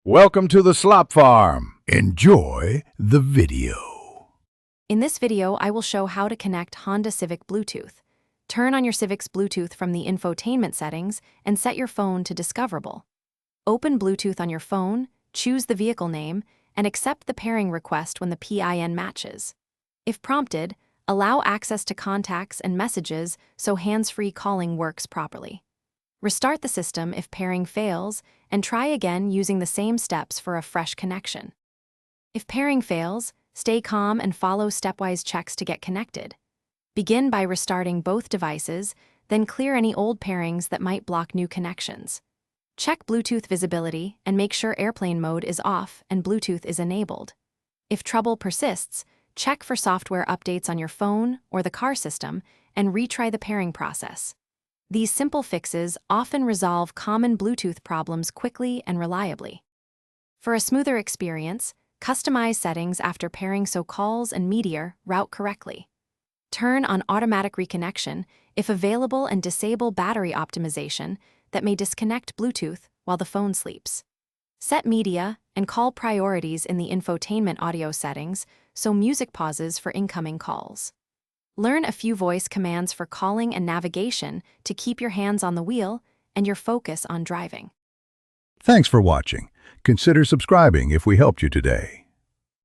Welcome to the Slop Farm. Enjoy the video. In this video, I will show how to connect Honda Civic Bluetooth. Turn on your Civic's Bluetooth from the infotainment settings and set your phone to Discoverable. Open Bluetooth on your phone, choose the vehicle name, and accept the pairing request when the PIN matches. If prompted, allow access to contacts and messages so hands-free calling works properly. Restart the system if pairing fails, and try again using the same steps for a fresh connection. If pairing fails, stay calm and follow stepwise checks to get connected. Begin by restarting both devices, then clear any old pairings that might block new connections. Check Bluetooth visibility and make sure airplane mode is off and Bluetooth is enabled. If trouble persists, check for software updates on your phone or the car system and retry the pairing process. These simple fixes often resolve common Bluetooth problems quickly and reliably. For a smoother experience, customize settings after pairing so calls and media route correctly. Turn on automatic reconnection if available and disable battery optimization that may disconnect Bluetooth while the phone sleeps. Set media and call priorities in the infotainment audio settings so music pauses for incoming calls. Learn a few voice commands for calling and navigation to keep your hands on the wheel and your focus on driving. Thanks for watching. Consider subscribing if we helped you today.